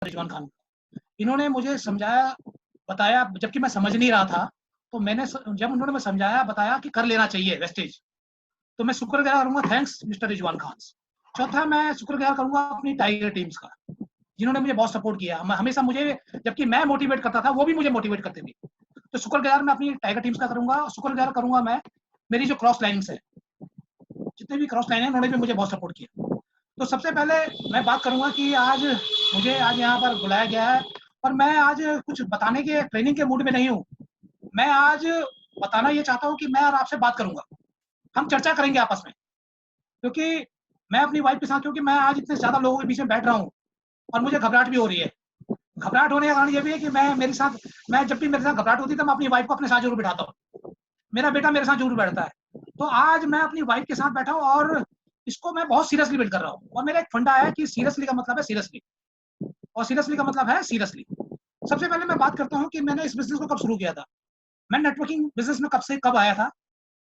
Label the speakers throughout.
Speaker 1: रिजवान खान। इन्होंने मुझे समझाया, बताया, जबकि मैं समझ नहीं रहा था, तो मैंने जब उन्होंने मैं समझाया, बताया कि कर लेना चाहिए वेस्टेज, तो मैं शुक्रगुजार करूँगा, थैंक्स मिस्टर रिजवान खान। चौथा, मैं शुक्रगुजार करूँगा अपनी टाइगर टीम्स का, जिन्होंने मुझे बहुत सपोर्ट किया। हमेशा मुझे, जबकि मैं मोटिवेट करता था, वो भी मुझे मोटिवेट करते थे। तो शुक्रगुजार मैं अपनी टाइगर टीम्स का करूँगा। शुक्रगुजार करूँगा मैं मेरी जो क्रॉस लाइन्स है, जितने भी क्रॉस लाइन है, उन्होंने भी मुझे बहुत सपोर्ट किया। तो सबसे पहले मैं बात करूँगा कि आज मुझे यहाँ पर बुलाया गया है, और मैं आज कुछ बताने के, ट्रेनिंग के मूड में नहीं हूँ। मैं आज बताना ये चाहता हूँ कि मैं और आपसे बात करूँगा, हम चर्चा करेंगे आपस में, क्योंकि मैं अपनी वाइफ के साथ, क्योंकि मैं आज इतने ज़्यादा लोगों के बीच में बैठ रहा हूँ और मुझे घबराहट भी हो रही है। घबराहट होने का कारण ये भी है कि मैं जब भी मेरे साथ घबराहट होती है, तो मैं अपनी वाइफ को अपने साथ ज़रूर बिठाता हूँ। मेरा बेटा मेरे साथ ज़रूर बैठता है। तो आज मैं अपनी वाइफ के साथ बैठा हूँ, और इसको मैं बहुत सीरियसली बिल्ड कर रहा हूँ, और मेरा एक फंडा है कि सीरियसली का मतलब है सीरियसली, और सीरियसली का मतलब है सीरियसली। सबसे पहले मैं बात करता हूँ कि मैंने इस बिज़नेस को कब शुरू किया था। मैं नेटवर्किंग बिज़नेस में कब आया था।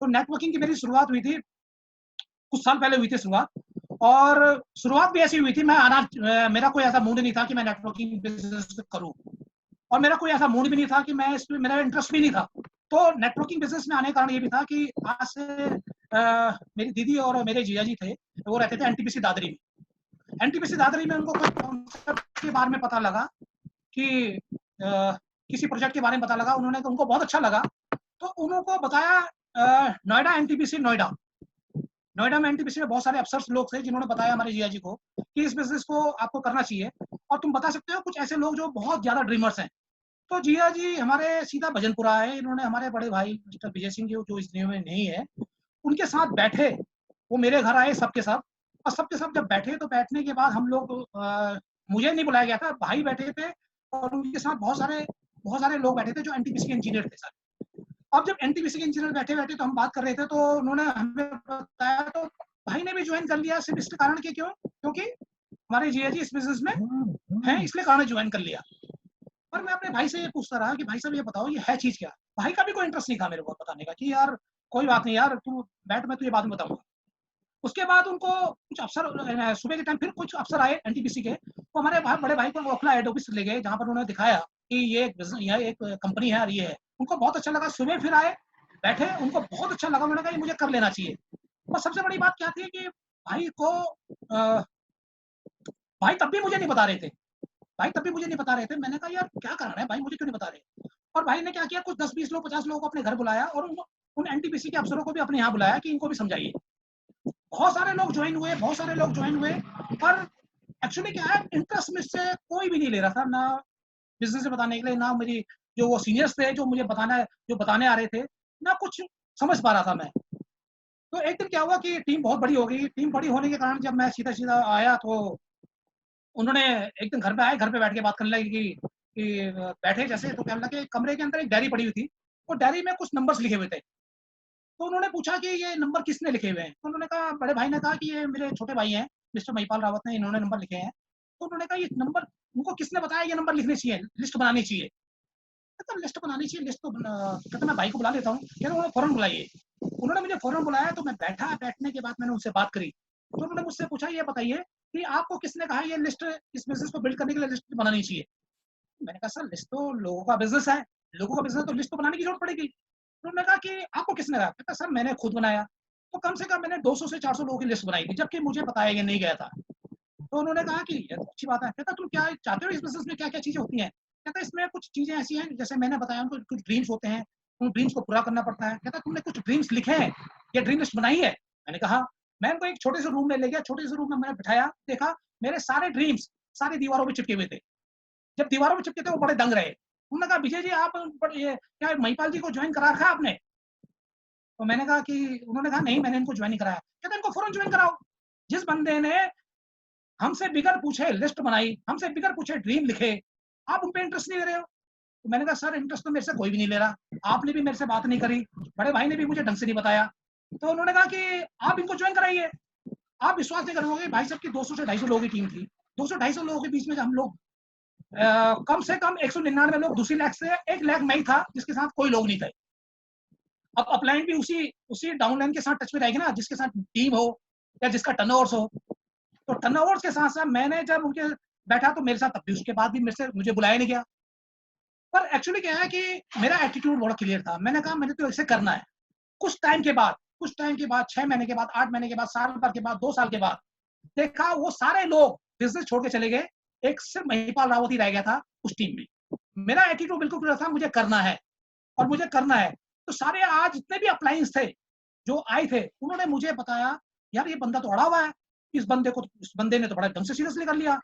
Speaker 1: तो नेटवर्किंग की मेरी शुरुआत हुई थी, कुछ साल पहले हुई थी शुरुआत, और शुरुआत भी ऐसी हुई थी, मेरा कोई ऐसा मूड नहीं था कि मैं नेटवर्किंग बिज़नेस करूँ, और मेरा कोई ऐसा मूड भी नहीं था कि मैं इसमें, मेरा इंटरेस्ट भी नहीं था। तो नेटवर्किंग बिज़नेस में आने का कारण ये भी था कि आज से मेरी दीदी और मेरे जीजा जी थे, वो रहते थे एनटीपीसी दादरी में। एनटीपीसी दादरी में उनको कोई कॉन्सेप्ट के बारे में पता लगा कि किसी प्रोजेक्ट के बारे में पता लगा, उनको बहुत अच्छा लगा, तो उनको बताया नोएडा एनटीपीसी, नोएडा में एनटीपीसी में बहुत सारे अफसर्स लोग थे, जिन्होंने बताया हमारे जिया जी को कि इस बिज़नेस को आपको करना चाहिए, और तुम बता सकते हो कुछ ऐसे लोग जो बहुत ज़्यादा ड्रीमर्स हैं। तो जिया जी हमारे सीधा भजनपुरा आए, इन्होंने हमारे बड़े भाई मिस्टर विजय सिंह जो इस दुनिया में नहीं है, उनके साथ बैठे, वो मेरे घर आए सबके सब, और सबके सब जब बैठे, तो बैठने के बाद हम लोग, मुझे नहीं बुलाया गया था, भाई बैठे थे, और उनके साथ बहुत सारे लोग बैठे थे जो एनटीपीसी के इंजीनियर थे सारे। अब जब एनटीपीसी के इंजीनियर बैठे-बैठे तो हम बात कर रहे थे, तो उन्होंने हमें बताया, तो भाई ने भी ज्वाइन कर लिया, सिर्फ इस कारण कि क्यों? क्योंकि हमारे जीजा जी इस बिज़नेस में हैं, इसलिए कारण ज्वाइन कर लिया। पर मैं अपने भाई से ये पूछता रहा कि भाई साहब ये बताओ ये है चीज़ क्या? भाई का भी कोई इंटरेस्ट नहीं था मेरे को बताने का कि यार कोई बात नहीं यार, तू बैठ, मैं तुझे बाद में बताऊँगा। उसके बाद उनको कुछ अफ़सर, सुबह के टाइम फिर कुछ अफ़सर आए एनटीपीसी के, वो हमारे बड़े भाई को ओखला हेड ऑफ़िस ले गए, जहाँ पर उन्होंने दिखाया कि ये एक कंपनी है और ये है। उनको बहुत अच्छा लगा, सुबह फिर आए, बैठे, उनको बहुत अच्छा लगा, उन्होंने कहा ये मुझे कर लेना चाहिए। और सबसे बड़ी बात क्या थी कि भाई को अ, भाई तब भी मुझे नहीं बता रहे थे। भाई तब भी मुझे नहीं बता रहे थे। मैंने कहा यार क्या कारण है भाई, मुझे क्यों नहीं बता रहे? और भाई ने क्या किया, कुछ 10-20 लोग, 50 लोगों को अपने घर बुलाया, और उन एनटीपीसी के अफ़सरों को भी अपने यहाँ बुलाया कि इनको भी समझाइए। बहुत सारे लोग ज्वाइन हुए, पर एक्चुअली क्या है, इंटरेस्ट मुझसे कोई भी नहीं ले रहा था, ना बिजनेस से बताने के लिए, ना मेरी जो वो सीनियर्स थे जो बताने आ रहे थे, ना कुछ समझ पा रहा था मैं। तो एक दिन क्या हुआ कि टीम बहुत बड़ी हो गई। टीम बड़ी होने के कारण जब मैं सीधा सीधा आया, तो उन्होंने एक दिन घर पे आए, घर पे बैठ के बात करने लगे कि बैठे जैसे, तो कहने लगे, कमरे के अंदर एक डायरी पड़ी हुई थी, वो डायरी में कुछ नंबर्स लिखे हुए थे। तो उन्होंने पूछा कि ये नंबर किसने लिखे हुए हैं? तो उन्होंने कहा, बड़े भाई ने कहा कि ये मेरे छोटे भाई हैं, मिस्टर महिपाल रावत ने, इन्होंने नंबर लिखे हैं। तो उन्होंने कहा ये नंबर, उनको किसने बताया ये नंबर लिखने चाहिए, लिस्ट बनानी चाहिए? कहता लिस्ट बनानी चाहिए, लिस्ट तो कहता मैं भाई को बुला लेता हूँ। कह रहा फ़ौरन बुलाइए। उन्होंने मुझे फ़ौरन बुलाया, तो मैं बैठा, बैठने के बाद मैंने उनसे बात करी। तो उन्होंने मुझसे पूछा, ये बताइए कि आपको किसने कहा ये लिस्ट, इस बिज़नेस को बिल्ड करने के लिए लिस्ट बनानी चाहिए? मैंने कहा सर लिस्ट तो लोगों का बिज़नेस है, लोगों का बिज़नेस तो लिस्ट तो बनाने की ज़रूरत पड़ेगी। तो उन्होंने कहा कि आपको किसने कहा? कहता सर मैंने खुद बनाया। तो कम से कम मैंने 200 से 400 लोगों की लिस्ट बनाई थी, जबकि मुझे बताया ये नहीं गया था। तो उन्होंने कहा कि ये तो अच्छी बात है। कहता तुम क्या चाहते हो इस बिज़नेस में क्या-क्या चीज़ें होती हैं? कहता इसमें कुछ चीज़ें ऐसी हैं, जैसे मैंने बताया उनको, कुछ ड्रीम्स होते हैं, उन ड्रीम्स को पूरा करना पड़ता है। कहता तुमने कुछ ड्रीम्स लिखे हैं? या ड्रीम लिस्ट बनाई है? मैंने कहा हाँ। मैं उनको एक छोटे से रूम में ले गया, छोटे से रूम में मैंने बिठाया, देखा मेरे सारे ड्रीम्स सारी दीवारों पे चिपके हुए थे। जब दीवारों पे चिपके थे वो बड़े दंग रहे। उन्होंने कहा विजय जी आप ये क्या महिपाल जी को जॉइन करा रखा है आपने? तो मैंने कहा कि, उन्होंने कहा नहीं मैंने इनको जॉइन नहीं कराया। कहते इनको फ़ौरन जॉइन कराओ। जिस बंदे ने हमसे बिगर पूछे लिस्ट बनाई, हमसे बिगर पूछे ड्रीम लिखे, आप उन पे इंटरेस्ट नहीं ले रहे हो। तो मैंने कहा सर इंटरेस्ट तो मेरे से कोई भी नहीं ले रहा। आपने भी मेरे से बात नहीं करी, बड़े भाई ने भी मुझे ढंग से नहीं बताया। तो उन्होंने कहा कि आप इनको जॉइन कराइए। आप विश्वास नहीं करोगे, भाई साहब की 200 से 250 लोगों की टीम थी। 200-250 लोगों के बीच में हम लोग कम से कम 199 लोग, दूसरी लैग से 1 लैग मैं ही था जिसके साथ कोई लोग नहीं थे। अब अपलाइन भी उसी डाउनलाइन के साथ टच में रहेगी ना, जिसके साथ टीम हो या जिसका टर्नओवर्स हो। तो टर्नओवर्स के साथ-साथ मैंने जब उनके बैठा तो मेरे साथ, तब भी उसके बाद भी मुझे बुलाया नहीं गया। पर एक्चुअली क्या है कि मेरा एटीट्यूड बड़ा क्लियर था। मैंने कहा मैंने तो ऐसे करना है। कुछ टाइम के बाद 6 महीने के बाद, 8 महीने के बाद, साल भर के बाद, 2 साल के बाद देखा वो सारे लोग बिजनेस छोड़ के चले गए। एक सिर्फ महिपाल रावत ही रह गया था उस टीम में। मेरा एटीट्यूड बिल्कुल क्लियर था, मुझे करना है और मुझे करना है। तो सारे आज जितने भी अप्लायंस थे जो आए थे, उन्होंने मुझे बताया यार ये बंदा तो अड़ा हुआ है, इस बंदे ने तो बड़ा ढंग से सीरियसली कर लिया।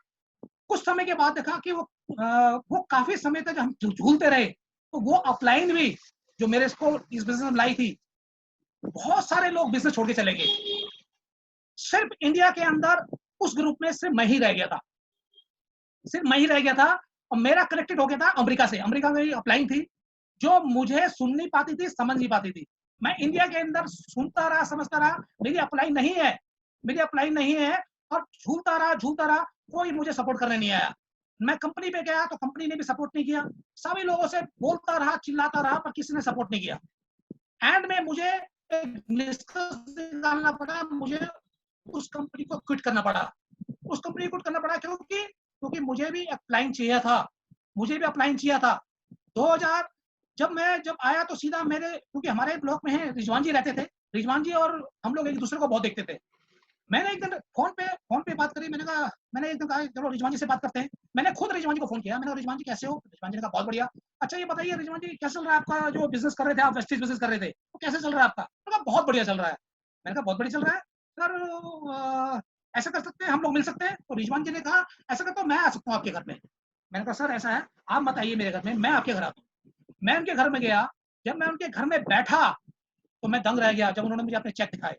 Speaker 1: कुछ समय के बाद देखा कि वो काफी समय तक हम झूलते रहे, तो वो अपलाइन भी जो मेरे को इस बिजनेस में लाई थी, बहुत सारे लोग बिजनेस छोड़ के चले गए। सिर्फ इंडिया के अंदर उस ग्रुप में सिर्फ मैं ही रह गया था, सिर्फ मैं ही रह गया था। और मेरा कनेक्टेड हो गया था अमेरिका से। अमेरिका में अपलाइन थी जो मुझे सुन नहीं पाती थी, समझ नहीं पाती थी। मैं इंडिया के अंदर सुनता रहा, समझता रहा, मेरी अप्लाई नहीं है, मेरी अप्लाई नहीं है, और झूलता रहा, कोई मुझे सपोर्ट करने नहीं आया। मैं कंपनी पे गया तो कंपनी ने भी सपोर्ट नहीं किया। सभी लोगों से बोलता रहा, चिल्लाता रहा, पर किसी ने सपोर्ट नहीं किया। एंड में मुझे एक निष्कर्ष निकालना पड़ा, मुझे उस कंपनी को क्विट करना पड़ा। उस कंपनी को क्विट करना पड़ा क्योंकि मुझे भी अप्लाइन चाहिए था, मुझे भी अप्लाइन चाहिए था। 2000 जब आया तो सीधा मेरे, क्योंकि हमारे ब्लॉक में है रिजवान जी रहते थे, रिजवान जी और हम लोग एक दूसरे को बहुत देखते थे। मैंने एक दिन फोन पे बात करी। मैंने एक दिन कहा चलो रिजवान जी से बात करते हैं। मैंने खुद रिजवान जी को फोन किया। मैंने रिजवान जी कैसे हो? रिजवान जी ने कहा बहुत बढ़िया। अच्छा ये बताइए रिजवान जी कैसे चल रहा है आपका जो बिजनेस कर रहे थे, आप वेस्टेज बिजनेस कर रहे थे, वो कैसे चल रहा है आपका? मैंने कहा बहुत बढ़िया चल रहा है। मैंने कहा बहुत बढ़िया चल रहा है सर, ऐसा कर सकते हैं, हम लोग मिल सकते हैं? तो रिजवान जी ने कहा ऐसा करता हूँ, मैं आ सकता हूँ आपके घर में। मैंने कहा सर ऐसा है, आप मत आइए मेरे घर में, मैं आपके घर आता हूँ। मैं उनके घर में गया। जब मैं उनके घर में बैठा तो मैं दंग रह गया जब उन्होंने मुझे अपने चेक दिखाए।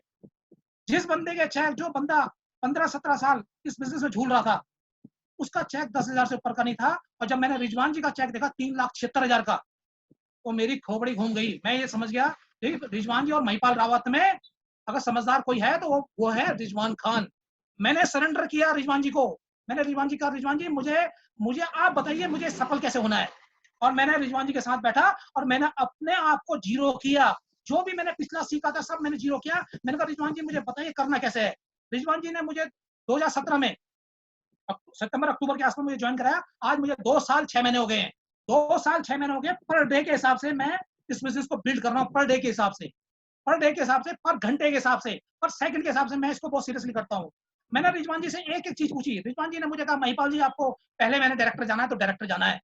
Speaker 1: जिस बंदे के चेक, जो बंदा 15-17 साल इस बिजनेस में झूल रहा था, उसका चेक 10,000 से ऊपर का नहीं था। और जब मैंने रिजवान जी का चेक देखा 3,76,000 का, तो मेरी खोपड़ी घूम गई। मैं ये समझ गया रिजवान जी और महिपाल रावत में अगर समझदार कोई है तो वो है रिजवान खान। मैंने सरेंडर किया रिजवान जी को। मैंने रिजवान जी कहा रिजवान जी मुझे आप बताइए मुझे सफल कैसे होना है। और मैंने रिजवान जी के साथ बैठा और मैंने अपने आप को जीरो किया। जो भी मैंने पिछला सीखा था सब मैंने जीरो किया। मैंने कहा रिजवान जी मुझे बताइए करना कैसे है। रिजवान जी ने मुझे 2017 में सितंबर अक्टूबर के आसपास मुझे ज्वाइन कराया। आज मुझे 2 साल 6 महीने हो गए हैं। 2 साल 6 महीने हो गए। पर डे के हिसाब से मैं इस बिजनेस को बिल्ड कर रहा हूँ। पर डे के हिसाब से, पर डे के हिसाब से, पर घंटे के हिसाब से, पर सेकंड के हिसाब से मैं इसको बहुत सीरियसली करता हूँ। मैंने रिजवान जी से एक एक चीज पूछी। रिजवान जी ने मुझे कहा महिपाल जी आपको पहले मैंने डायरेक्टर जाना है तो डायरेक्टर जाना है।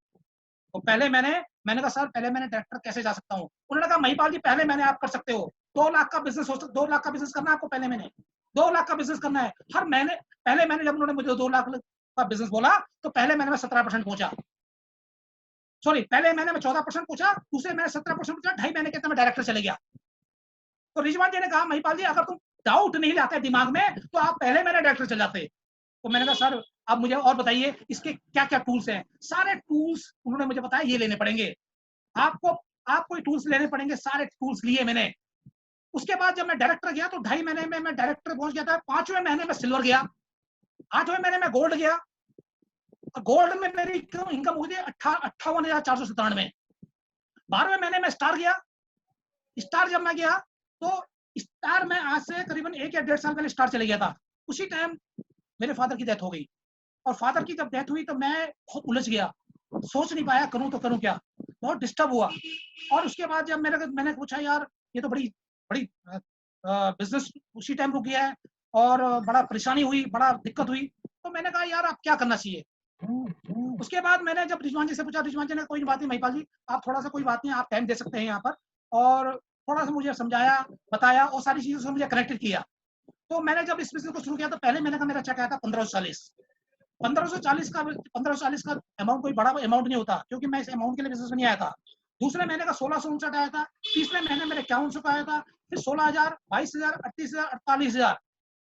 Speaker 1: तो पहले मैंने कहा सर पहले मैंने डायरेक्टर कैसे जा सकता हूँ? उन्होंने कहा महिपाल जी पहले मैंने आप कर सकते हो। 2 लाख का बिजनेस हो, 2 लाख का बिजनेस करना है आपको। पहले मैंने 2 लाख का बिजनेस करना है हर महीने। पहले मैंने जब उन्होंने मुझे 2 लाख का बिजनेस बोला तो पहले मैंने 17% पहुंचा। सॉरी, पहले मैंने 14% पूछा, दूसरे मैंने 17% पूछा। 2.5 महीने के अंदर मैं डायरेक्टर चले गया। तो रिजवान जी ने कहा महिपाल जी अगर तुम डाउट नहीं लाते दिमाग में तो आप पहले मेरे डायरेक्टर चल जाते। तो मैंने कहा सर अब मुझे और बताइए इसके क्या क्या टूल्स हैं। सारे टूल्स उन्होंने मुझे बताया ये लेने पड़ेंगे आपको ये टूल्स लेने पड़ेंगे। सारे टूल्स लिए मैंने। उसके बाद जब मैं डायरेक्टर गया तो 2.5 महीने में मैं डायरेक्टर पहुंच गया था। 5वें महीने में सिल्वर गया, 8वें महीने में गोल्ड गया। गोल्ड में मेरी इनकम हुई थी 58,497। 12वें महीने में स्टार गया। स्टार जब मैं गया तो स्टार में आज से करीबन 1 या 1.5 साल पहले स्टार चले गया था। उसी टाइम मेरे फादर की डेथ हो गई। और फादर की जब डेथ हुई तो मैं बहुत उलझ गया, सोच नहीं पाया करूं तो करूं क्या, बहुत डिस्टर्ब हुआ। और उसके बाद जब मैंने पूछा यार ये तो बड़ी बड़ी बिजनेस उसी टाइम रुक गया है और बड़ा परेशानी हुई, बड़ा दिक्कत हुई। तो मैंने कहा यार आप क्या करना चाहिए। उसके बाद मैंने जब रिजवान जी से पूछा, रिजवान जी ने कोई बात नहीं महिपाल जी आप थोड़ा सा कोई बात नहीं, आप टाइम दे सकते हैं यहाँ पर। और थोड़ा सा मुझे समझाया, बताया और सारी चीजों से मुझे कनेक्टेड किया। तो मैंने जब इस बिजनेस को शुरू किया तो पहले मैंने कहा मेरा चेक आया था 1540 का अमाउंट कोई बड़ा अमाउंट नहीं होता क्योंकि मैं इस अमाउंट के लिए बिजनेस में नहीं आया था। दूसरे महीने का 1659 आया था। तीसरे महीने मेरे 5100 का आया था। फिर 16,000, 22,000, 38,000, 48,000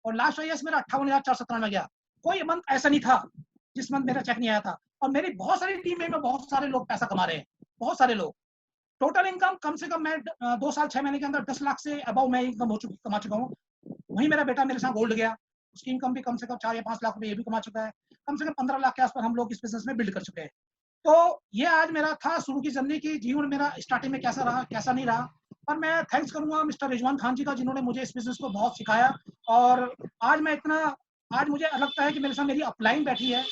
Speaker 1: और लास्ट ईयर मेरा 58,497 में गया। कोई मंथ ऐसा नहीं था जिस मंथ मेरा चेक नहीं आया था। और मेरी बहुत सारी टीम में बहुत सारे लोग पैसा कमा रहे हैं, बहुत सारे लोग। टोटल इनकम कम से कम मैं 2 साल 6 महीने के अंदर 10 लाख से अबव मैं इनकम कमा चुका हूँ। वहीं मेरा बेटा मेरे साथ गोल्ड गया, उसकी इनकम भी कम से कम 4 या 5 लाख रुपए ये भी कमा चुका है। कम से कम 15 लाख के आसपास हम लोग इस बिजनेस में बिल्ड कर चुके हैं। तो ये आज मेरा था शुरू की जर्नी की जीवन मेरा स्टार्टिंग में कैसा रहा कैसा नहीं रहा। पर मैं थैंक्स करूंगा मिस्टर रिजवान खान जी का जिन्होंने मुझे इस बिजनेस को बहुत सिखाया। और आज मैं इतना, आज मुझे लगता है कि मेरे साथ मेरी अपलाइन बैठी है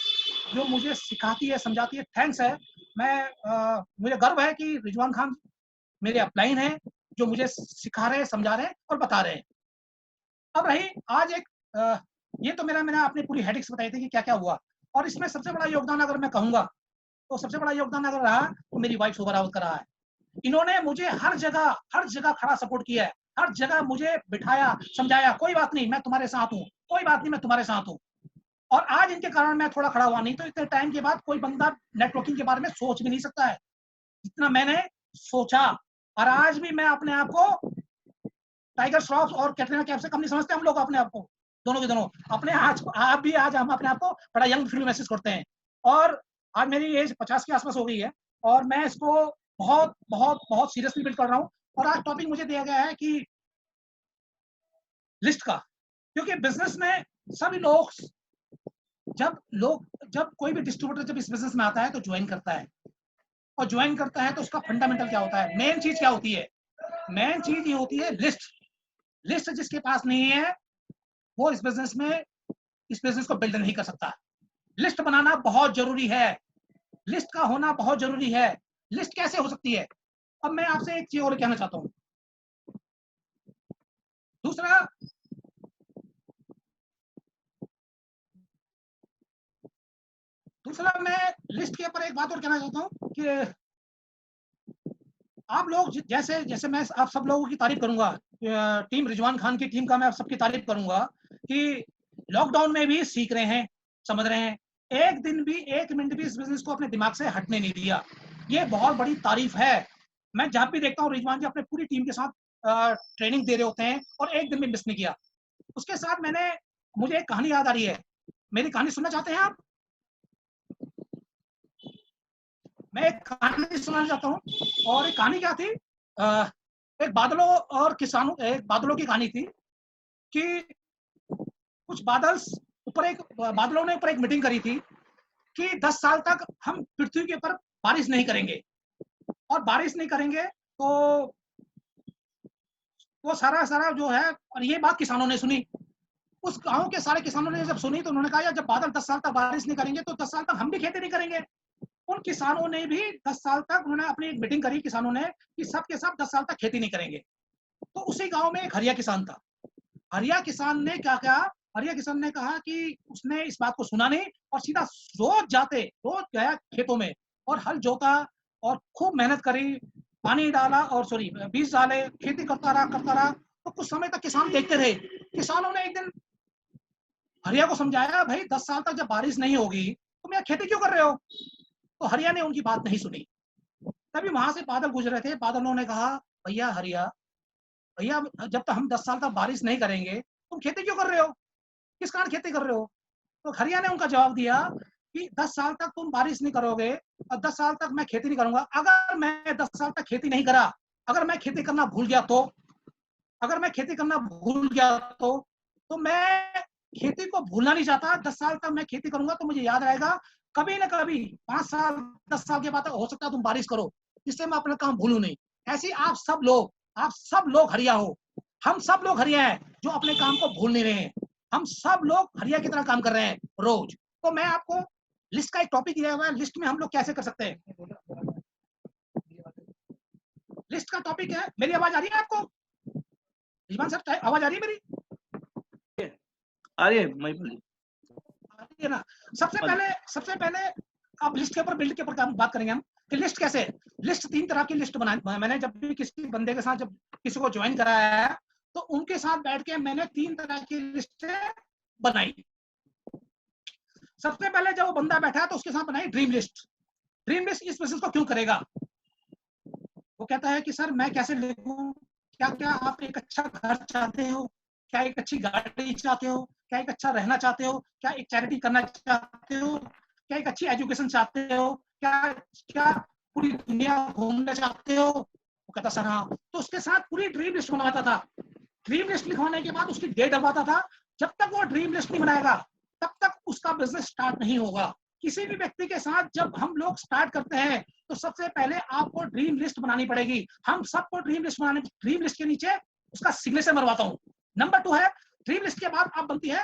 Speaker 1: जो मुझे सिखाती है, समझाती है, थैंक्स है। मुझे गर्व है कि रिजवान खान मेरे अपलाइन हैं, जो मुझे सिखा रहे हैं, समझा रहे हैं और बता रहे हैं। अब रही आज एक ये तो मैंने अपनी पूरी हेडिक्स बताई थी कि क्या-क्या हुआ, और इसमें सबसे बड़ा योगदान अगर मैं कहूँगा, तो सबसे बड़ा योगदान अगर रहा, तो मेरी वाइफ शोभा रावत का रहा है। इन्होंने मुझे हर जगह खड़ा सपोर्ट किया है, हर जगह मुझे बिठाया, समझाया, कोई बात नहीं, मैं तुम्हारे साथ हूँ, कोई बात नहीं, मैं तुम्हारे साथ हूँ। और आज इनके कारण मैं थोड़ा खड़ा हुआ, नहीं तो इतने टाइम के बाद कोई बंदा नेटवर्किंग के बारे में सोच भी नहीं सकता है, जितना मैंने सोचा। और आज भी मैं अपने आप को टाइगर श्रॉफ और कैटरीना कैफ से कम नहीं समझते हम लोग अपने आप को, दोनों के दोनों अपने। आज हम अपने आप को बड़ा यंग फील महसूस करते हैं। और आज मेरी एज 50 के आसपास हो गई है, और मैं इसको बहुत बहुत बहुत सीरियसली बिल्ड कर रहा हूँ। और आज टॉपिक मुझे दिया गया है कि लिस्ट का, क्योंकि बिजनेस में सभी लोग जब कोई भी डिस्ट्रीब्यूटर जब इस बिजनेस में आता है तो ज्वाइन करता है, और ज्वाइन करता है तो उसका फंडामेंटल क्या होता है, मेन चीज क्या होती है? मेन चीज ये होती है लिस्ट। लिस्ट जिसके पास नहीं है वो इस बिजनेस को बिल्ड नहीं कर सकता। लिस्ट बनाना बहुत जरूरी है, लिस्ट का होना बहुत जरूरी है। लिस्ट कैसे हो सकती है? अब मैं आपसे एक चीज और कहना चाहता हूँ। दूसरा मैं लिस्ट के ऊपर एक बात और कहना चाहता हूँ कि आप लोग जैसे जैसे मैं आप सब लोगों की तारीफ करूंगा, टीम रिजवान खान की टीम का मैं आप सबकी तारीफ करूंगा कि लॉकडाउन में भी सीख रहे हैं, समझ रहे हैं, एक दिन भी, एक मिनट भी इस बिजनेस को अपने दिमाग से हटने नहीं दिया। ये बहुत बड़ी तारीफ है। मैं जहाँ भी देखता हूँ रिजवान जी अपने पूरी टीम के साथ ट्रेनिंग दे रहे होते हैं, और एक दिन भी मिस नहीं किया। उसके साथ मुझे एक कहानी याद आ रही है। मेरी कहानी सुनना चाहते हैं आप? मैं एक कहानी सुनाना चाहता हूँ, और एक कहानी क्या थी, एक बादलों की कहानी थी कि कुछ बादलों ने ऊपर एक मीटिंग करी थी कि 10 साल तक हम पृथ्वी के ऊपर बारिश नहीं करेंगे, और बारिश नहीं करेंगे तो वो सारा जो है। और ये बात किसानों ने सुनी, उस गांव के सारे किसानों ने जब सुनी तो उन्होंने कहा यार, जब बादल 10 साल तक बारिश नहीं करेंगे तो 10 साल तक हम भी खेती नहीं करेंगे। उन किसानों ने भी 10 साल तक उन्होंने अपनी एक मीटिंग करी किसानों ने कि सब के सब 10 साल तक खेती नहीं करेंगे। तो उसी गांव में एक हरिया किसान था। हरिया किसान ने क्या किया? हरिया किसान ने कहा कि उसने इस बात को सुना नहीं, और सीधा रोज गया खेतों में और हल जोता और खूब मेहनत करी, पानी डाला और बीज डाले, खेती करता रहा। तो कुछ समय तक किसान देखते रहे। किसानों ने एक दिन हरिया को समझाया, भाई 10 साल तक जब बारिश नहीं होगी तुम यहाँ खेती क्यों कर रहे हो? तो हरिया ने उनकी बात नहीं सुनी। तभी वहां से बादल गुजर रहे थे। बादलों ने कहा, भैया हरिया, भैया जब तक हम 10 साल तक बारिश नहीं करेंगे तुम खेती क्यों कर रहे हो? किस कारण खेती कर रहे हो? तो हरिया ने उनका जवाब दिया कि 10 साल तक तुम बारिश नहीं करोगे और 10 साल तक मैं खेती नहीं करूंगा। अगर मैं 10 साल तक खेती नहीं करा, अगर मैं खेती करना भूल गया तो मैं खेती को भूलना नहीं चाहता। 10 साल तक मैं खेती करूंगा तो मुझे याद रहेगा, कभी ना कभी 5 साल 10 साल के बाद हो सकता है तुम बारिश करो, इससे मैं अपना काम भूलू नहीं। ऐसे आप सब लोग हरिया हो, हम सब लोग हरिया हैं जो अपने काम को भूल नहीं रहे हैं। हम सब लोग हरिया की तरह काम कर रहे हैं रोज। तो मैं आपको लिस्ट का एक टॉपिक दिया हुआ है, लिस्ट में हम लोग कैसे कर सकते हैं। लिस्ट का टॉपिक है, मेरी आवाज आ रही है आपको? रिजवान सर आवाज आ रही है मेरी?
Speaker 2: आ रही है, मैं बोली
Speaker 1: है ना। सबसे पहले आप लिस्ट के ऊपर, बिल्ड के ऊपर बात करेंगे हम कि लिस्ट कैसे। लिस्ट 3 तरह की लिस्ट बनाई मैंने। जब भी किसी बंदे के साथ जब किसी को ज्वाइन कराया है तो उनके साथ बैठ के मैंने 3 तरह की लिस्ट बनाई। सबसे पहले जब वो बंदा बैठा तो उसके साथ बनाई ड्रीम लिस्ट। ड्रीम लिस्ट इस बिजनेस को क्यों करेगा? वो कहता है कि सर मैं कैसे लिखूं, क्या क्या आप एक अच्छा घर चाहते हो, क्या एक अच्छी गाड़ी चाहते हो, क्या एक अच्छा रहना चाहते हो, क्या एक चैरिटी करना चाहते हो, क्या एक अच्छी एजुकेशन चाहते हो, क्या क्या पूरी दुनिया घूमना चाहते हो? वो कहता सर हाँ। तो उसके साथ पूरी ड्रीम लिस्ट बनवाता था। ड्रीम लिस्ट लिखवाने के बाद उसकी डेट डलवाता था। जब तक वो ड्रीम लिस्ट नहीं बनाएगा तब तक उसका बिजनेस स्टार्ट नहीं होगा। किसी भी व्यक्ति के साथ जब हम लोग स्टार्ट करते हैं तो सबसे पहले आपको ड्रीम लिस्ट बनानी पड़ेगी। हम सबको ड्रीम लिस्ट के नीचे उसका सिग्नेचर मरवाता हूँ। नंबर 2 है, ड्रीम लिस्ट के बाद आप बनती है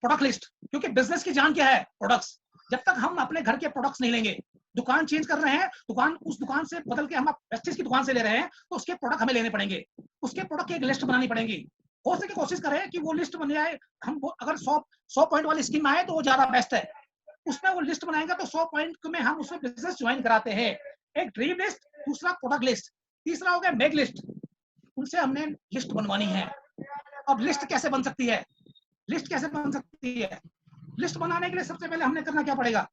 Speaker 1: प्रोडक्ट लिस्ट, क्योंकि बिजनेस की जान क्या है? प्रोडक्ट्स। जब तक हम अपने घर के प्रोडक्ट्स नहीं लेंगे, दुकान चेंज कर रहे हैं, दुकान उस दुकान से बदल के हम वेस्टेज की दुकान से ले रहे हैं, तो उसके प्रोडक्ट हमें लेने पड़ेंगे, उसके प्रोडक्ट की एक लिस्ट बनानी पड़ेगी। हो सके कोशिश करें कि वो लिस्ट बन जाए, हम अगर 100 पॉइंट वाली स्कीम आए तो वो ज्यादा बेस्ट है, उसमें वो लिस्ट बनाएंगे तो 100 पॉइंट में हम उसमें बिजनेस ज्वाइन कराते हैं। एक ड्रीम लिस्ट, दूसरा प्रोडक्ट लिस्ट, तीसरा हो गया मेक लिस्ट, उनसे हमने लिस्ट बनवानी है। अब लिस्ट कैसे बन सकती है, लिस्ट कैसे बन सकती है? लिस्ट बनाने के लिए सबसे पहले हमने करना क्या पड़ेगा,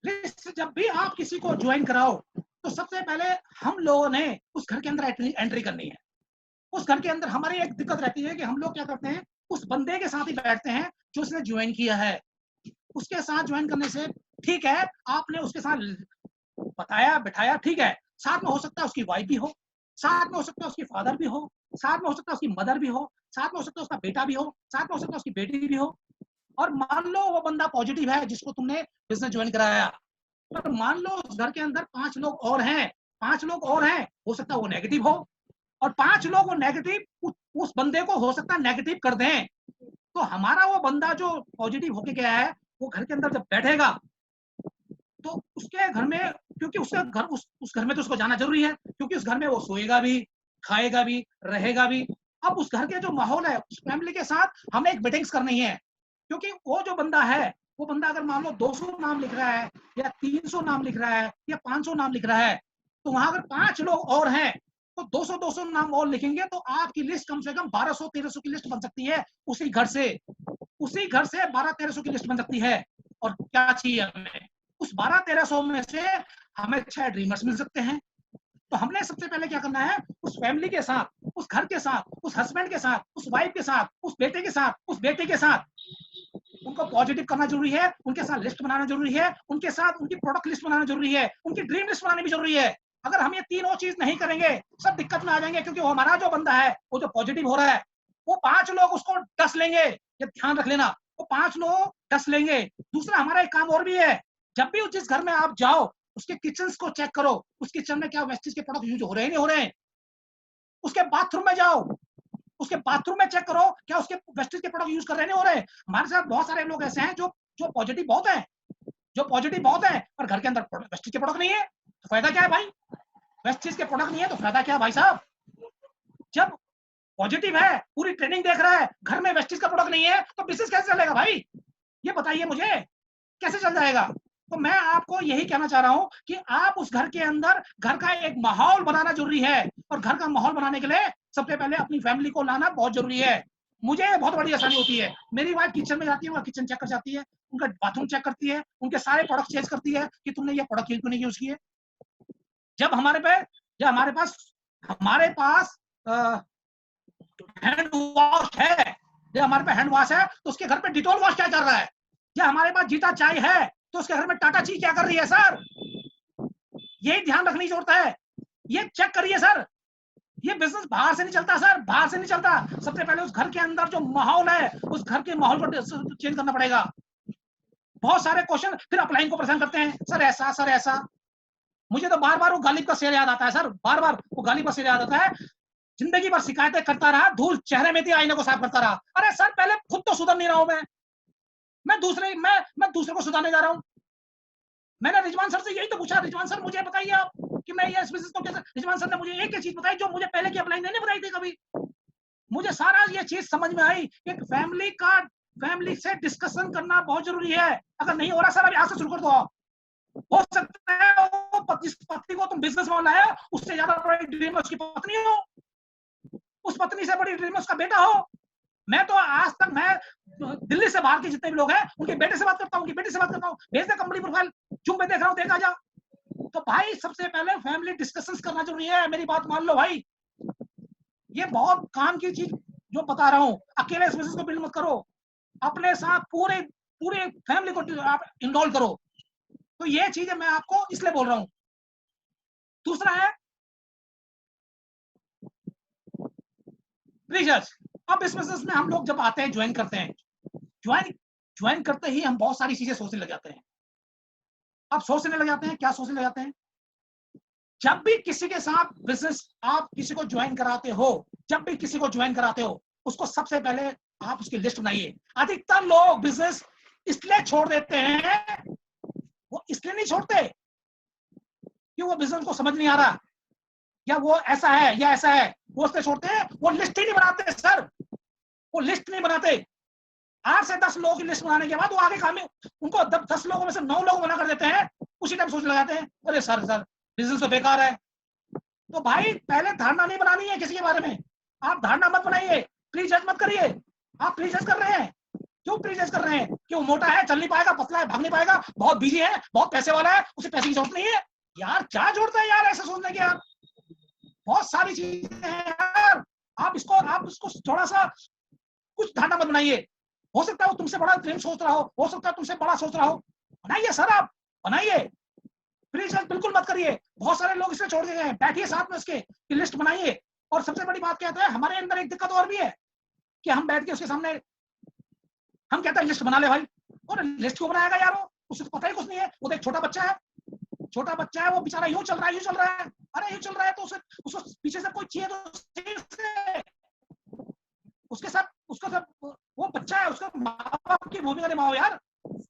Speaker 1: लिस्ट जब भी आप किसी को ज्वाइन कराओ तो सबसे पहले हम लोगों ने उस घर के अंदर एंट्री करनी है। उस घर के अंदर हमारी एक दिक्कत रहती है कि हम लोग क्या करते हैं, उस बंदे के साथ ही बैठते हैं जो उसने ज्वाइन किया है, उसके साथ ज्वाइन करने से ठीक है, आपने उसके साथ बताया बिठाया, ठीक है, साथ में हो सकता है उसकी वाइफ भी हो, साथ में हो सकता है उसकी फादर भी हो, साथ में हो सकता है उसकी मदर भी हो, साथ में हो सकता है उसका बेटा भी हो, साथ में हो सकता है उसकी बेटी भी हो। और मान लो वो बंदा पॉजिटिव है जिसको तुमने बिजनेस ज्वाइन कराया, पर मान लो उस घर के अंदर 5 लोग और हैं, 5 लोग और हैं, हो सकता है वो नेगेटिव हो, और 5 लोग वो नेगेटिव उस बंदे को हो सकता है नेगेटिव कर दें। तो हमारा वो बंदा जो पॉजिटिव होके गया है, वो घर के अंदर जब बैठेगा तो उसके घर में, क्योंकि उसका घर उस घर में तो उसको जाना जरूरी है, क्योंकि उस घर में वो सोएगा भी, खाएगा भी, रहेगा भी। अब उस घर के जो माहौल है, उस फैमिली के साथ हमें एक मीटिंग्स करनी है, क्योंकि वो जो बंदा है, वो बंदा अगर मान लो 200 नाम लिख रहा है या 300 नाम लिख रहा है या 500 नाम लिख रहा है, तो वहां अगर 5 लोग और हैं तो 200 नाम और लिखेंगे तो आपकी लिस्ट कम से कम 1200-1300 की लिस्ट बन सकती है। उसी घर से 1200-1300 की लिस्ट बन सकती है। और क्या चाहिए हमें, उस 1200-1300 में से हमें 6 ड्रीमर्स मिल सकते हैं। तो हमने सबसे पहले क्या करना है, उस फैमिली के साथ, उस घर के साथ, उस हस्बैंड के साथ, उस वाइफ के साथ, उस बेटे के साथ, उस बेटे के साथ उनको पॉजिटिव करना जरूरी है, उनके साथ लिस्ट बनाना जरूरी है, उनके साथ उनकी प्रोडक्ट लिस्ट बनाना जरूरी है, उनकी ड्रीम लिस्ट बनानी भी जरूरी है। अगर हम ये तीनों चीज नहीं करेंगे, सब दिक्कत में आ जाएंगे, क्योंकि वो हमारा जो बंदा है, वो जो पॉजिटिव हो रहा है, वो 5 लोग उसको डस लेंगे, ये ध्यान रख लेना, वो 5 लोग डस लेंगे। दूसरा हमारा एक काम और भी है, जब भी जिस घर में आप जाओ उसके किचन को चेक करो, उस किचन में क्या वेस्टेज के प्रोडक्ट यूज हो रहे हैं नहीं हो रहे हैं। उसके बाथरूम में जाओ, उसके बाथरूम में चेक करो क्या उसके वेस्टेज के प्रोडक्ट यूज कर रहे हैं नहीं हो रहे हैं। हमारे साथ बहुत सारे लोग ऐसे हैं जो पॉजिटिव बहुत है, जो पॉजिटिव बहुत है, पर घर के अंदर वेस्टेज के प्रोडक्ट नहीं है, तो फायदा क्या है भाई? वेस्टेज के प्रोडक्ट नहीं है तो फायदा क्या है भाई साहब? जब पॉजिटिव है, पूरी ट्रेनिंग देख रहा है, घर में वेस्टेज का प्रोडक्ट नहीं है, तो बिजनेस कैसे चलेगा भाई? ये बताइए मुझे, कैसे चल जाएगा? तो मैं आपको यही कहना चाह रहा हूं कि आप उस घर के अंदर घर का एक माहौल बनाना जरूरी है, और घर का माहौल बनाने के लिए सबसे पहले अपनी फैमिली को लाना बहुत जरूरी है। मुझे बहुत बड़ी आसानी होती है, मेरी वाइफ किचन में जाती है, वो किचन चेक कर जाती है, उनका बाथरूम चेक करती है, उनके सारे प्रोडक्ट चेक करती है कि तुमने ये प्रोडक्ट क्यों नहीं यूज किए। जब हमारे पास हैंड वॉश है, जब हमारे पास हैंड वॉश है तो उसके घर पे डिटॉल वॉश क्या कर रहा है? जब हमारे पास जीता चाय है तो उसके घर में टाटा ची क्या कर रही है? सर, यही ध्यान रखने की जरूरत है, ये चेक करिए सर। ये बिजनेस बाहर से नहीं चलता सर, बाहर से नहीं चलता। सबसे पहले उस घर के अंदर जो माहौल है, उस घर के माहौल को चेंज करना पड़ेगा। बहुत सारे क्वेश्चन फिर अपलाइन को परेशान करते हैं, सर ऐसा, सर ऐसा। मुझे तो बार बार वो गालिब का शेर याद आता है सर, बार बार वो गालिब का शेर याद आता है, जिंदगी भर शिकायतें करता रहा, धूल चेहरे में थी, आईने को साफ करता रहा। अरे सर, पहले खुद तो सुधर नहीं रहा हूं मैं दूसरे को सुधारने जा रहा हूं। मैंने रिजवान सर से यही तो पूछा, रिजवान सर मुझे बताइए आप कि मैं ये बिजनेस को कैसे। रिजवान सर ने मुझे एक चीज बताई जो मुझे पहले की अपलाइन नहीं बताई थी कभी। मुझे सारा ये चीज समझ में आई कि फैमिली से डिस्कशन करना बहुत जरूरी है। अगर नहीं हो रहा सर, अभी आज से शुरू कर दो। हो सकता है वो पत्नी को तुम बिजनेस में लाया, उससे ज्यादा बड़ी ड्रीम उसकी पत्नी हो, उस पत्नी से बड़ी ड्रीम उसका बेटा हो। मैं तो आज तक दिल्ली से बाहर के जितने भी लोग हैं उनके बेटे से बात करता हूँ, उनकी बेटी से बात करता हूँ, भेज दे कंपनी प्रोफाइल, जो मैं देख रहा हूँ देखा जा। तो भाई सबसे पहले फैमिली डिस्कशंस करना जरूरी है, मेरी बात मान लो भाई। ये बहुत काम की चीज जो बता रहा हूँ, अकेले इस बिजनेस को बिल्ड मत करो, अपने साथ पूरे फैमिली को आप इन्वॉल्व करो। तो ये चीजें मैं आपको इसलिए बोल रहा हूँ। दूसरा है रिसर्च। अब इस बिजनेस में हम लोग जब आते हैं, ज्वाइन करते हैं, ज्वाइन करते ही हम बहुत सारी चीजें सोचने लग जाते हैं। अब सोचने लग जाते हैं, क्या सोचने लग जाते हैं? जब भी किसी के साथ बिजनेस आप किसी को ज्वाइन कराते हो, जब भी किसी को ज्वाइन कराते हो, उसको सबसे पहले आप उसकी लिस्ट बनाइए। अधिकतर लोग बिजनेस इसलिए छोड़ देते हैं, वो इसलिए नहीं छोड़ते कि वो बिजनेस को समझ नहीं आ रहा, या वो ऐसा है या ऐसा है, वो उससे छोड़ते हैं। वो लिस्ट ही नहीं बनाते सर, वो लिस्ट नहीं बनाते। 8 से 10 लोगों की लिस्ट बनाने के बाद वो आगे काम, उनको 10 लोगों में से 9 लोग मना कर देते हैं, उसी टाइम सोच लगाते हैं अरे सर बिजनेस तो बेकार है। तो भाई पहले धारणा नहीं बनानी है किसी के बारे में, आप धारणा मत बनाइए, प्री जज मत करिए। आप प्री जज कर रहे हैं, क्यों प्री जज कर रहे हैं? कि वो मोटा है, चल नहीं पाएगा, पतला है, भाग नहीं पाएगा, बहुत बिजी है, बहुत पैसे वाला है, उसे पैसे की जरूरत नहीं है। यार क्या जोड़ता है यार ऐसे सोचने के? यार बहुत सारी चीजें हैं यार, आप इसको थोड़ा सा कुछ धारणा मत बनाइए। हो सकता है वो तुमसे बड़ा ड्रीम सोच रहा हो सकता है तुमसे बड़ा सोच रहा हो, बनाइए सर, आप बनाइए, प्री जज बिल्कुल मत करिए। बहुत सारे लोग इसे छोड़ के गए, बैठिए साथ में उसके कि लिस्ट बनाइए। और सबसे बड़ी बात क्या है, हमारे अंदर एक दिक्कत और भी है कि हम बैठ के उसके सामने हम कहते हैं लिस्ट बना ले भाई, और लिस्ट क्यों बनाएगा यार, उसे तो पता ही कुछ नहीं है। वो एक छोटा बच्चा है, वो बेचारा यूं चल रहा है, अरे यूं चल रहा है तो उसको पीछे से कोई चाहिए तो उसके साथ वो बच्चा है, उसका माँ बाप की भूमिका निभाओ यार।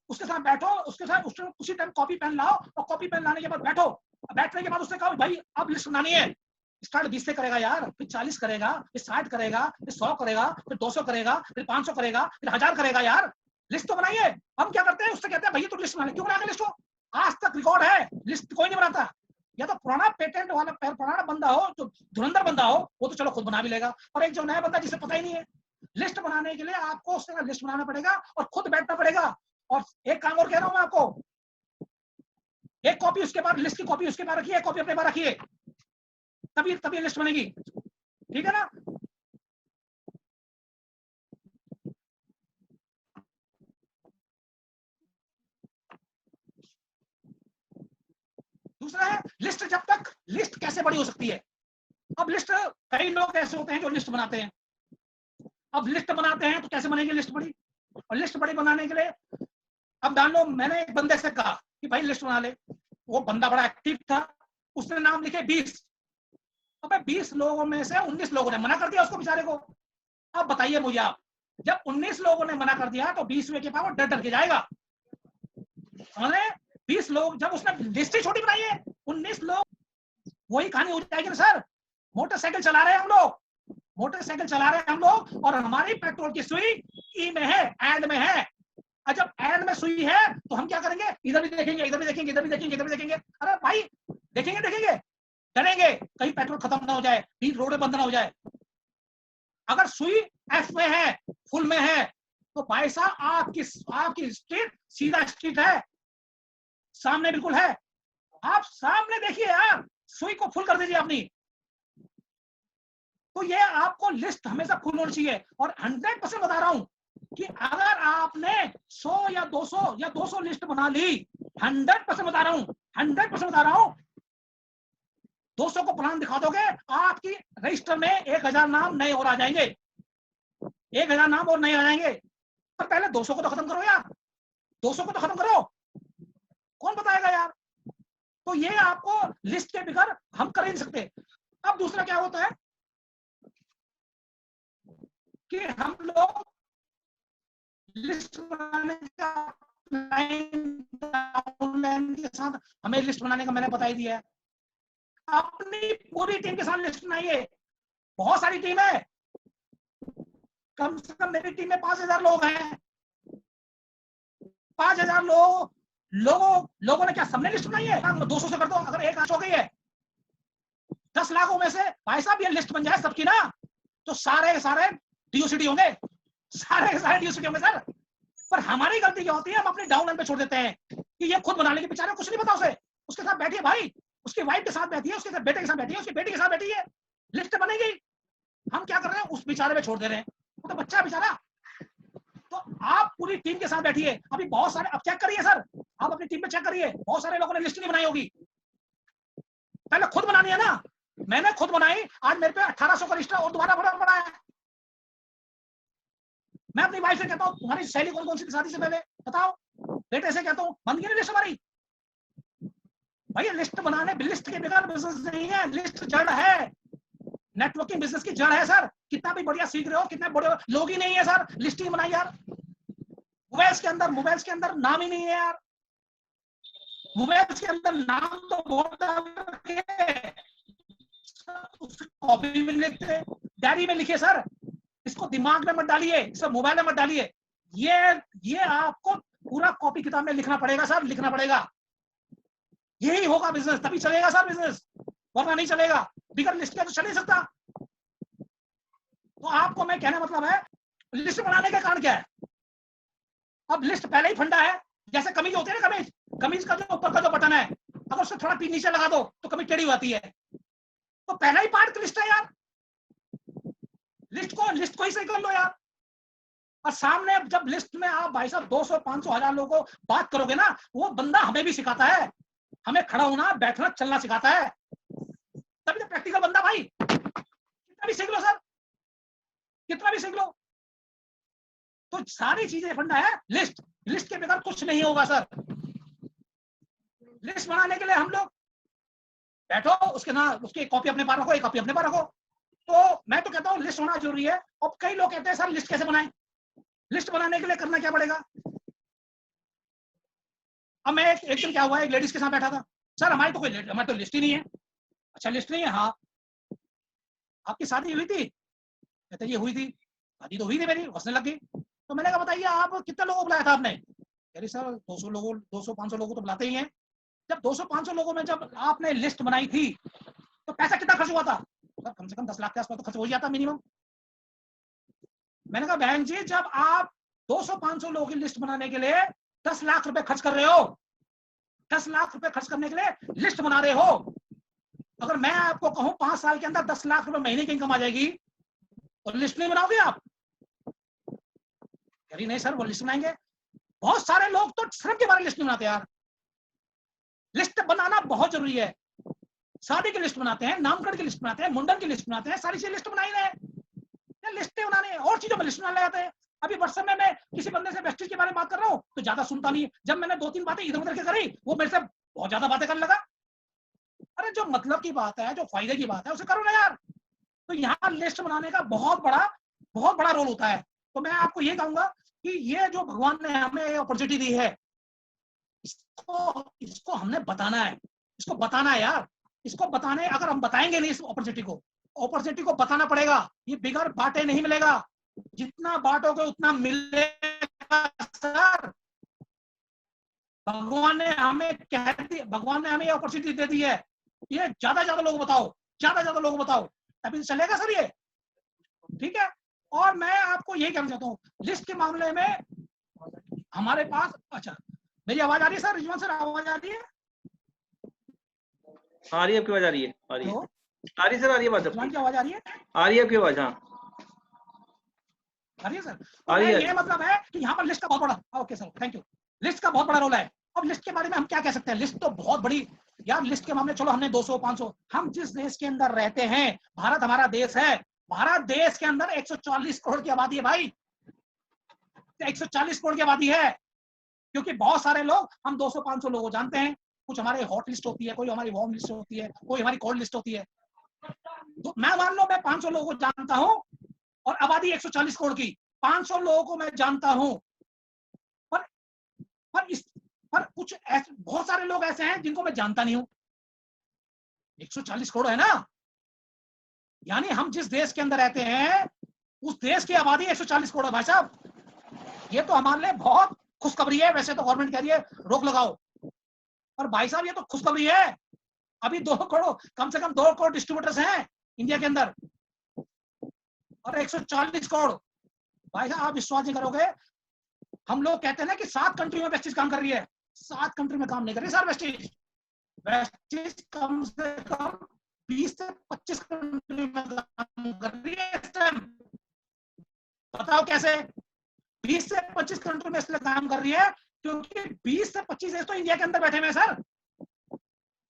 Speaker 1: उसके साथ बैठो, उसके साथ उसी टाइम कॉपी पेन लाओ, और कॉपी पेन लाने के बाद बैठो, बैठने के बाद उससे कहो भाई अब लिस्ट बनानी है। स्टार्ट 20 से करेगा यार, फिर 40 करेगा, फिर 60 करेगा, फिर 100 करेगा, फिर 200 करेगा, फिर 500 करेगा, फिर 1000 करेगा। यार लिस्ट तो बनाइए। हम क्या करते हैं, उससे कहते हैं भैया तू लिस्ट बना ले। क्यों बना के लिस्ट हो? आज तक रिकॉर्ड है लिस्ट कोई नहीं बनाता। या तो पुराना पेटेंट वाला पुराना बंदा हो, जो धुरंधर बंदा हो, वो तो चलो खुद बना भी लेगा, और एक जो नया बंदा जिसे पता ही नहीं है, लिस्ट बनाने के लिए आपको उसका लिस्ट बनाना पड़ेगा और खुद बैठना पड़ेगा। और एक काम और कह रहा हूं मैं आपको, एक कॉपी उसके बाद, लिस्ट की कॉपी उसके पास रखिए, कॉपी अपने पास रखिए, तभी लिस्ट बनेगी, ठीक है ना? दूसरा है लिस्ट, जब तक लिस्ट कैसे बड़ी हो सकती है। अब लिस्ट, कई लोग ऐसे होते हैं जो लिस्ट बनाते हैं। अब लिस्ट बनाते हैं तो कैसे बनेगी लिस्ट बड़ी? और लिस्ट बड़ी बनाने के लिए, अब मान लो मैंने एक बंदे से कहा कि भाई लिस्ट बना ले, वो बंदा बड़ा एक्टिव था, उसने नाम लिखे 20। अब 20 लोगों में से 19 लोगों ने मना कर दिया उसको बेचारे को। अब बताइए मुझे आप, जब 19 लोगों ने मना कर दिया तो 20वें के पास वो डर के जाएगा। समझ रहे? 20 लोग, जब उसने लिस्ट ही छोटी बनाई है, 19 लोग, वही कहानी हो जाएगी ना सर। मोटरसाइकिल चला रहे हैं हम लोग, और हमारी पेट्रोल की सुई ई में है, एंड में है। और जब एंड में सुई है तो हम क्या करेंगे, इधर भी देखेंगे, इधर भी देखेंगे, इधर भी देखेंगे, इधर भी देखेंगे। अरे भाई देखेंगे, डरेंगे कहीं पेट्रोल खत्म ना हो जाए, बीच रोड बंद ना हो जाए। अगर सुई एफ में है, फुल में है, तो भाई साहब आपकी स्ट्रीट सीधा स्ट्रीट है, सामने बिल्कुल है, आप सामने देखिए यार, सुई को फुल कर दीजिए अपनी। तो ये आपको लिस्ट हमेशा फुल होनी चाहिए। और 100% बता रहा हूं कि अगर आपने 100 या 200 लिस्ट बना ली, 100% बता रहा हूं, 200 को प्लान दिखा दोगे, आपकी रजिस्टर में 1000 नाम नए और आ जाएंगे, 1000 नाम और नए आ जाएंगे। पर पहले 200 को तो खत्म करो यार, 200 को तो खत्म करो, कौन बताएगा यार? तो ये आपको लिस्ट के बगैर हम कर ही नहीं सकते। अब दूसरा क्या होता है कि हम लोग लिस्ट बनाने का डाउनलाइन के साथ, हमें लिस्ट बनाने का मैंने बता ही दिया है। अपनी पूरी टीम के साथ लिस्ट बनाइए। बहुत सारी टीम है, कम से कम मेरी टीम में 5000 लोग हैं। 5000 लोगों ने क्या सबने लिस्ट बनाई है? 200 से कर दो, अगर 1 लाख हो गई है 10 लाखों में से, भाई साहब ये लिस्ट बन जाए सबकी ना, तो सारे डीओसीडी होंगे, सारे डीओसीडी होंगे सर। पर हमारी गलती क्या होती है, हम अपने डाउनलाइन पे छोड़ देते हैं कि ये खुद बना लेगी, बेचारे कुछ नहीं पता उसे। उसके साथ बैठिए भाई, उसकी वाइफ के साथ बैठी है, उसके साथ बेटे के साथ बैठी है, उसकी बेटी के साथ बैठी है, लिस्ट बनेगी। हम क्या कर रहे हैं, उस बेचारे पे छोड़ दे रहे हैं, वो तो बच्चा बेचारा। तो आप पूरी टीम के साथ बैठिए। अभी बहुत सारे, अब चेक करिए सर, आप अपनी टीम पे चेक करिए, बहुत सारे लोगों ने लिस्ट नहीं बनाई होगी। पहले खुद बनानी है ना, मैंने खुद बनाई, आज मेरे पे 1800 का लिस्ट और दोबारा बनाया है। मैं अपनी वाइफ से कहता हूँ तुम्हारी सहेली कौन सी थी शादी से पहले, बताओ। बेटे से कहता हूँ बंद की लिस्ट हमारी। भाई लिस्ट बनाने, लिस्ट के बगैर बिजनेस नहीं है, लिस्ट जड़ है, नेटवर्किंग बिजनेस की जड़ है सर। कितना भी बढ़िया सीख रहे हो, कितने बड़े लोग ही नहीं है सर, लिस्ट ही बनाई यार। मोबाइल्स के अंदर नाम ही नहीं है यार। मोबाइल्स के अंदर नाम तो बहुत है, कॉपी में लिखते, डायरी में लिखिए सर, इसको दिमाग में मत डालिए, इसे मोबाइल में मत डालिए। ये आपको पूरा कॉपी किताब में लिखना पड़ेगा सर, लिखना पड़ेगा। यही होगा बिजनेस, तभी चलेगा सर बिजनेस, वरना नहीं चलेगा। बिगर लिस्ट के तो चल नहीं सकता। तो आपको मैं कहने मतलब है, लिस्ट बनाने का कारण क्या है? अब लिस्ट पहले ही फंडा है, जैसे कमीज होती है ना, कमीज का जो ऊपर का जो बटन है, अगर उससे थोड़ा पीछे नीचे लगा दो तो कमीज टेढ़ी होती है। तो पहला ही पार्ट लिस्ट है यार, लिस्ट को ही सही कर लो यार। और सामने जब लिस्ट में आप भाई साहब 200, 500, 1000 लोगों को बात करोगे ना, वो बंदा हमें भी सिखाता है, हमें खड़ा होना, बैठना, चलना सिखाता है, तभी तो प्रैक्टिकल बंदा भाई। कितना भी सीख लो सर, कितना भी सीख लो। तो सारी चीजें फंडा है लिस्ट के बगैर कुछ नहीं होगा सर। लिस्ट बनाने के लिए हम लोग बैठो, उसकी कॉपी अपने पास रखो, एक कॉपी अपने पास रखो। तो मैं तो कहता हूँ लिस्ट होना जरूरी है। और कई लोग कहते हैं सर लिस्ट कैसे बनाएं? लिस्ट बनाने के लिए करना क्या पड़ेगा? अब मैं एक दिन क्या हुआ, एक लेडीज के साथ बैठा था, सर हमारी तो लिस्ट ही नहीं है। अच्छा लिस्ट नहीं है? हाँ। आपकी शादी हुई थी? कहते ये हुई थी। शादी तो हुई थी मेरी, हंसने लग गई। तो मैंने कहा बताइए आप कितने लोगों को बुलाया था आपने? कह रही सर 200-500 लोगों तो बुलाते ही हैं। जब 200-500 लोगों में जब आपने लिस्ट बनाई थी तो पैसा कितना खर्च हुआ था? सर कम से कम 10 लाख के आसपास तो खर्च हो जाता मिनिमम। मैंने कहा बहन जी, जब आप 200-500 लोगों की लिस्ट बनाने के लिए 10 लाख रुपए खर्च कर रहे हो, 10 लाख रुपए खर्च करने के लिए लिस्ट बना रहे हो, अगर मैं आपको कहूं 5 साल के अंदर 10 लाख रुपए महीने की इनकम आ जाएगी, तो लिस्ट नहीं बनाओगे आप? कह रही नहीं सर वो लिस्ट बनाएंगे। बहुत सारे लोग तो श्रम के बारे में लिस्ट नहीं बनाते यार। लिस्ट बनाना बहुत जरूरी है। शादी की लिस्ट बनाते हैं, नामकरण की लिस्ट बनाते हैं, मुंडन की लिस्ट बनाते हैं, सारी चीजें लिस्ट बनाई रहे, लिस्टें बनाने और चीजों में लिस्ट बनाने जाते हैं। अभी व्हाट्सएप में मैं किसी बंदे से वेस्टेज के बारे में बात कर रहा हूँ तो ज्यादा सुनता नहीं। जब मैंने 2-3 बातें इधर उधर के करी, वो मेरे से बहुत ज्यादा बातें करने लगा। अरे जो मतलब की बात है, जो फायदे की बात है, उसे करो ना यार। तो यहाँ लिस्ट बनाने का बहुत बड़ा रोल होता है। तो मैं आपको ये कहूंगा कि ये जो भगवान ने हमें अपॉर्चुनिटी दी है, इसको हमने बताना है, इसको बताना है यार। इसको बताने, अगर हम बताएंगे नहीं इस अपॉर्चुनिटी को बताना पड़ेगा। ये बिगर बांटे नहीं मिलेगा, जितना बांटोगे उतना मिलेगा सर। भगवान ने हमें ये अपॉर्चुनिटी दे दी है, ये ज्यादा लोग बताओ, ज्यादा लोग बताओ, तभी चलेगा सर ये। ठीक है। और मैं आपको यही कहना चाहता हूँ, लिस्ट के मामले में हमारे पास, अच्छा मेरी आवाज आ रही है सर? रिजवान सर आवाज आ रही है?
Speaker 2: आ रही है आपकी आवाज, आ रही है सर, आ रही है आवाज
Speaker 1: आपकी आवाज आ रही है?
Speaker 2: आ रही है आपकी आवाज, हाँ
Speaker 1: आ रही है सर। तो ये मतलब है कि यहाँ पर लिस्ट का बहुत बड़ा, okay sir thank you, list का बहुत बड़ा रोल है। अब लिस्ट के बारे में हम क्या कह सकते हैं? लिस्ट तो बहुत बड़ी यार। लिस्ट के मामले चलो हमने 200-500, हम जिस देश के अंदर रहते हैं, भारत हमारा देश है, भारत देश के अंदर 140 करोड़ की आबादी है भाई, 140 करोड़ की आबादी है। क्योंकि बहुत सारे लोग, हम 200-500 लोगों को जानते हैं, कुछ हमारे हॉट लिस्ट होती है, कोई हमारी वार्म लिस्ट होती है, कोई हमारी कोल्ड लिस्ट होती है। तो मैं मान लो मैं 500 लोगों को जानता हूं और आबादी 140 करोड़ की, 500 लोगों को मैं जानता हूं, पर कुछ ऐसे बहुत सारे लोग ऐसे हैं जिनको मैं जानता नहीं हूं। 140 करोड़ है ना, यानी हम जिस देश के अंदर रहते हैं उस देश की आबादी 140 करोड़ है भाई साहब। ये तो हमारे लिए बहुत खुशखबरी है। वैसे तो गवर्नमेंट कह रही है रोक लगाओ, पर भाई साहब ये तो खुशखबरी है। अभी 2 करोड़, कम से कम 2 करोड़ डिस्ट्रीब्यूटर्स हैं इंडिया के अंदर, और 140 करोड़। भाई साहब आप विश्वास नहीं करोगे, हम लोग कहते हैं ना कि 7 कंट्री में वेस्टेज काम कर रही है, 7 कंट्री में काम नहीं कर रही सर वेस्टेज। वेस्टेज कम से कम 20 से 25 कंट्री में काम कर रही है इस टाइम। बताओ कैसे? 20 से 25 कंट्री में इसलिए काम कर रही है क्योंकि 20 से 25 देश तो इंडिया के अंदर बैठे हुए हैं सर।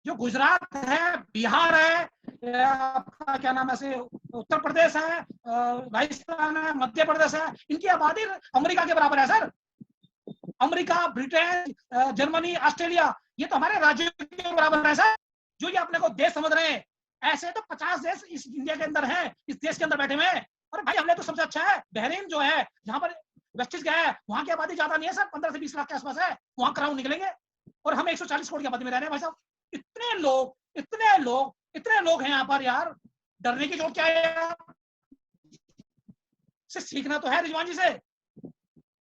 Speaker 1: जो गुजरात है, बिहार है, आपका क्या नाम है, उत्तर प्रदेश है, राजस्थान है, मध्य प्रदेश है, इनकी आबादी अमेरिका के बराबर है sir. America, Britain, Germany, Australia, ये तो हमारे राज्यों के बराबर है सर। जो ये अपने को देश समझ रहे हैं, ऐसे तो 50 देश इस इंडिया के अंदर हैं, इस देश के अंदर बैठे हुए हैं। और भाई हमने तो सबसे अच्छा है बहरीन जो है, जहां पर वेस्टेज क्या है, वहां की आबादी ज्यादा नहीं है सर, 15 से 20 लाख के आसपास है, वहां क्राउन निकलेंगे और हम 140 करोड़ की आबादी में रह रहे हैं भाई साहब। इतने लोग हैं यहाँ पर यार, डरने की जरूरत क्या है यार? सीखना तो है रिजवान जी से।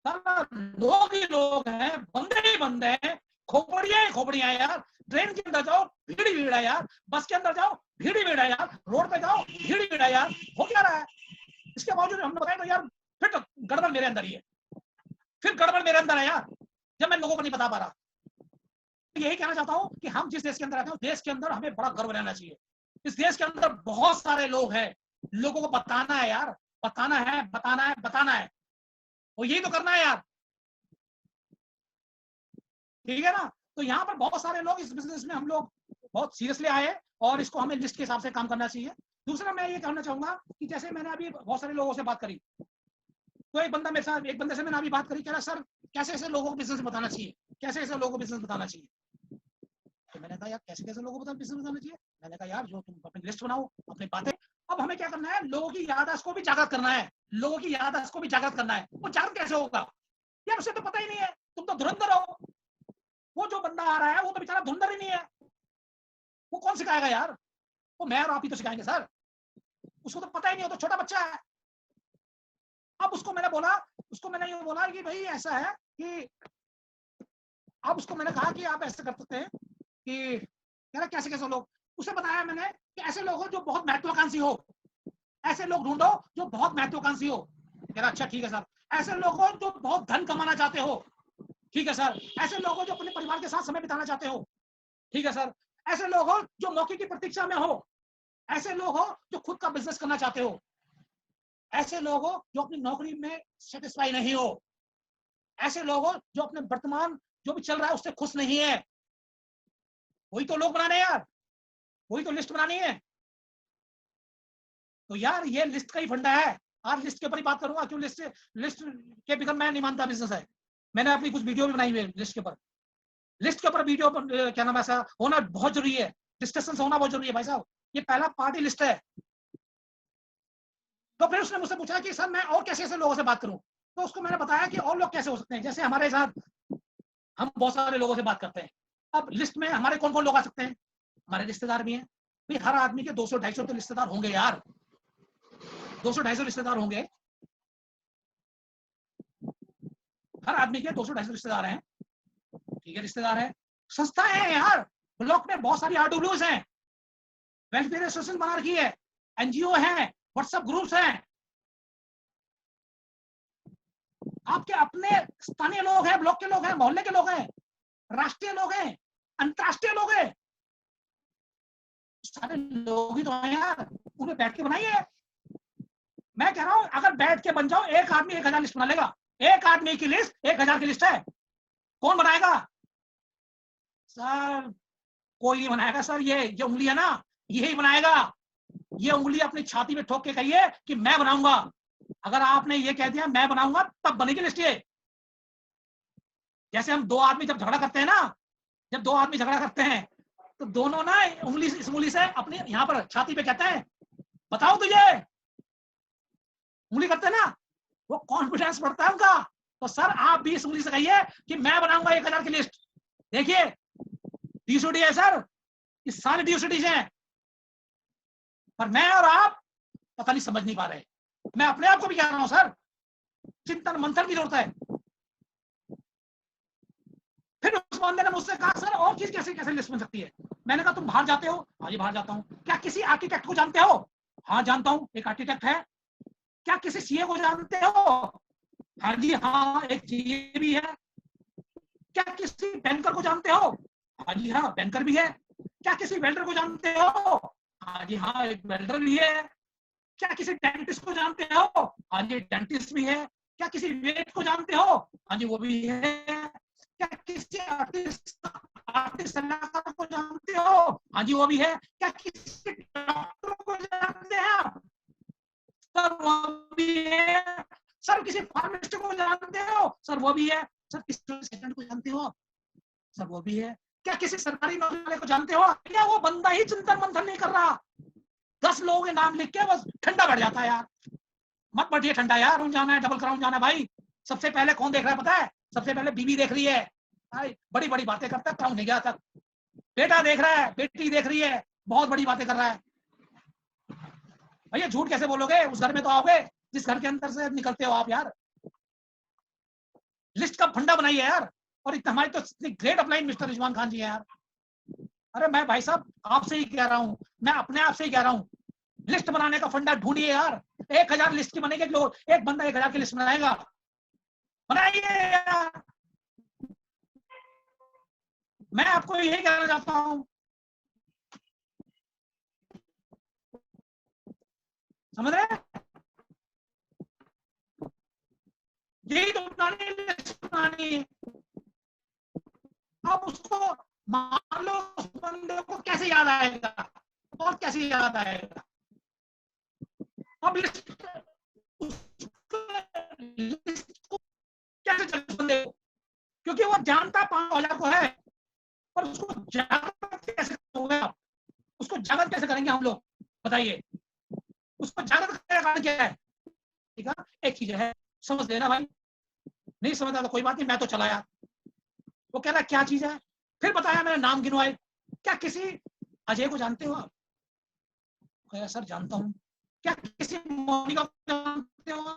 Speaker 1: लोग ही लोग हैं, बंदे ही बंदे हैं, खोपड़ियां ही खोपड़ियां हैं यार। ट्रेन के अंदर जाओ भीड़ ही भीड़ है यार, बस के अंदर जाओ भीड़ ही भीड़ है यार, रोड पे जाओ भीड़ ही भीड़ है यार। हो क्या रहा है? इसके बावजूद हमने बताया तो यार फिर तो गड़बड़ मेरे अंदर ही है, फिर गड़बड़ मेरे अंदर है यार, जब मैं लोगों को नहीं बता पा रहा। यही कहना चाहता हूं कि हम जिस देश के अंदर रहते हैं, देश के अंदर हमें बड़ा गर्व रहना चाहिए। इस देश के अंदर बहुत सारे लोग हैं, लोगों को बताना है यार, बताना है, बताना है, बताना है, और यही तो करना है यार, ठीक है ना? तो यहाँ पर बहुत सारे लोग, इस बिजनेस में हम लोग बहुत सीरियसली आए और इसको हमें लिस्ट के हिसाब से काम करना चाहिए। दूसरा मैं ये कहना चाहूंगा कि जैसे मैंने अभी बहुत सारे लोगों से बात करी, तो एक बंदे से मैंने अभी बात करी, कह रहा सर कैसे ऐसे लोगों को बिजनेस बताना चाहिए, कैसे ऐसे लोगों को बिजनेस बताना चाहिए। तो मैंने कहा यार कैसे कैसे लोगों को बिजनेस बताना चाहिए? मैंने कहा यार जो तुम अपनी लिस्ट बनाओ, अपनी बातें। अब हमें क्या करना है, लोगों की याददाश्त को भी जागृत करना है, लोगों की याददाश्त को भी जागृत करना है। वो जागृत कैसे होगा यार? उसे तो पता ही नहीं है, तुम तो धुरंधर हो। वो जो बंदा आ रहा है वो तो बेचारा धुरंधर ही नहीं है, वो कौन सिखाएगा यार? वो मैं और आप ही तो सिखाएंगे सर, उसको तो पता ही नहीं हो, तो छोटा बच्चा है। अब उसको मैंने ये बोला कि भाई ऐसा है कि, अब उसको मैंने कहा कि आप ऐसे कर सकते हैं कि, कह रहा कैसे कैसे लोग? उसे बताया मैंने कि ऐसे लोग हो जो बहुत महत्वाकांक्षी हो, ऐसे लोग ढूंढो जो बहुत महत्वाकांक्षी हो। कह रहा अच्छा ठीक है सर। ऐसे लोग हो जो बहुत धन कमाना चाहते हो, ठीक है सर। ऐसे लोग हो जो अपने परिवार के साथ समय बिताना चाहते हो, ठीक है सर। ऐसे लोग हो जो मौके की प्रतीक्षा में हो, ऐसे लोग हो जो खुद का बिजनेस करना चाहते हो, ऐसे लोग हो जो अपनी नौकरी में सेटिस्फाई नहीं हो, ऐसे लोग हो जो अपने वर्तमान जो भी चल रहा है उससे खुश नहीं है। वही तो लोग बनाने यार, वही तो लिस्ट बनानी है। तो यार ये लिस्ट का ही फंडा है। आज लिस्ट के ऊपर ही बात करूंगा, क्यों लिस्ट के बिगड़ मैं नहीं मानता बिजनेस है। मैंने अपनी कुछ वीडियो भी बनाई हुई है लिस्ट के ऊपर। लिस्ट के ऊपर वीडियो क्या नाम, ऐसा होना बहुत जरूरी है, डिस्कशन होना बहुत जरूरी है भाई साहब। ये पहला पार्टी लिस्ट है। तो फिर उसने मुझसे पूछा कि सर मैं और कैसे ऐसे लोगों से बात करूं? तो उसको मैंने बताया कि और लोग कैसे हो सकते हैं, जैसे हमारे साथ हम बहुत सारे लोगों से बात करते हैं। अब लिस्ट में हमारे कौन कौन लोग आ सकते हैं? हमारे रिश्तेदार भी हैं भाई, हर आदमी के 200-250 तो रिश्तेदार होंगे यार, 200-250 रिश्तेदार होंगे, हर आदमी के 200-250 रिश्तेदार हैं, ठीक है, रिश्तेदार है। संस्थाएं हैं यार, ब्लॉक में बहुत सारी आरडब्ल्यूज हैं, वेलफेयर एसोसिएशन बना रखी है, एनजीओ हैं, व्हाट्सएप ग्रुप्स हैं, आपके अपने स्थानीय लोग हैं, ब्लॉक के लोग हैं, मोहल्ले के लोग हैं, राष्ट्रीय लोग हैं, अंतरराष्ट्रीय लोग हैं, सारे लोग ही तो हैं यार। उन्हें बैठ के बनाइए। मैं कह रहा हूं अगर बैठ के बन जाओ, एक आदमी 1000 लिस्ट बना लेगा। एक आदमी की लिस्ट 1000 की लिस्ट है, कौन बनाएगा सर? कोई नहीं बनाएगा सर। ये उंगली है ना, यही बनाएगा। ये उंगली अपनी छाती में ठोक के कहिए कि मैं बनाऊंगा। अगर आपने ये कह दिया मैं बनाऊंगा, तब बनेगी लिस्ट। ये जैसे हम दो आदमी जब झगड़ा करते हैं ना, जब दो आदमी झगड़ा करते हैं तो दोनों ना उंगली इस उंगली से अपनी यहां पर छाती पे कहते हैं बताओ तुझे, उंगली करते हैं ना, वो कॉन्फिडेंस बढ़ता है उनका। तो सर आप भी इस उंगली से कहिए कि मैं बनाऊंगा 1000 की लिस्ट। देखिए ड्यूसिटी है सर, ये सारी ड्यूसिटीज हैं, पर मैं और आप पता नहीं समझ नहीं पा रहे। मैं अपने आप को भी कह रहा हूं सर, चिंतन मंथन की जरूरत है। फिर उस बंदे ने मुझसे कहा सर और चीज कैसे कैसे लिस्ट बन सकती है? मैंने कहा तुम बाहर जाते हो? हाँ जी बाहर जाता हूँ। क्या किसी आर्किटेक्ट को जानते हो? हाँ जानता हूँ, एक आर्किटेक्ट है। क्या किसी सीए को जानते हो? हाँ जी हाँ, एक सीए भी है। क्या किसी बैंकर को जानते हो? हाँ जी हाँ, बैंकर भी है। क्या किसी वेल्डर को जानते हो? हाँ जी हाँ, एक वेल्डर भी है। क्या किसी डेंटिस्ट को जानते हो? हाँ जी डेंटिस्ट भी है। क्या किसी वेट को जानते हो? हाँ जी वो भी है। क्या किसी आर्टिस्ट सलाहकार को जानते हो? हाँ जी वो भी है। क्या किसी डॉक्टर को जानते हैं? सर वो भी है। सर किसी फार्मासिस्ट को जानते हो? सर वो भी है। सर किसी असिस्टेंट को जानते हो? सर वो भी है। क्या किसी सरकारी नौकरी वाले को जानते हो? क्या वो बंदा ही चिंतन मंथन नहीं कर रहा? 10 लोगों के नाम लिख के बस ठंडा बढ़ जाता है यार। मत बढ़िए ठंडा यार, जाना है डबल क्राउन जाना है भाई। सबसे पहले कौन देख रहा है पता है? सबसे पहले बीवी देख रही है, बड़ी बड़ी बातें करता है, काम नहीं गया तक। बेटा देख रहा है, बेटी देख रही है, बहुत बड़ी बातें कर रहा है। भैया झूठ कैसे बोलोगे? उस घर में तो आओगे जिस घर के अंदर से निकलते हो आप यार। लिस्ट का फंडा बनाइए यार। और इतना हमारी तो great upline mister Rizwan Khan ji है यार। अरे मैं भाई साहब आपसे ही कह रहा हूँ, मैं अपने आप से ही कह रहा हूँ, लिस्ट बनाने का फंडा ढूंढिए यार। 1000 लिस्ट की बनेगी, लोग एक बंदा 1000 की लिस्ट बनाएगा, बनाइए यार। मैं आपको यही कहना चाहता हूँ, समझ रहे? यही तो बनानी है। अब उसको मान लो, उस बंदे को कैसे याद आएगा और कैसे याद आएगा? अब लिस्ट को कैसे चले बंदे को, क्योंकि वो जानता 5000 को है, पर उसको जागृत कैसे होगा? उसको जागृत कैसे करेंगे हम लोग, बताइए? उसको जागृत करने का कारण क्या है? ठीक है, एक चीज है, समझ लेना भाई। नहीं समझता तो कोई बात नहीं, मैं तो चला यार। वो कह रहा क्या चीज है, फिर बताया, मैंने नाम गिनवाए। क्या किसी अजय को जानते हो आप? सर जानता हूँ। क्या किसी मोनिका को जानते हो?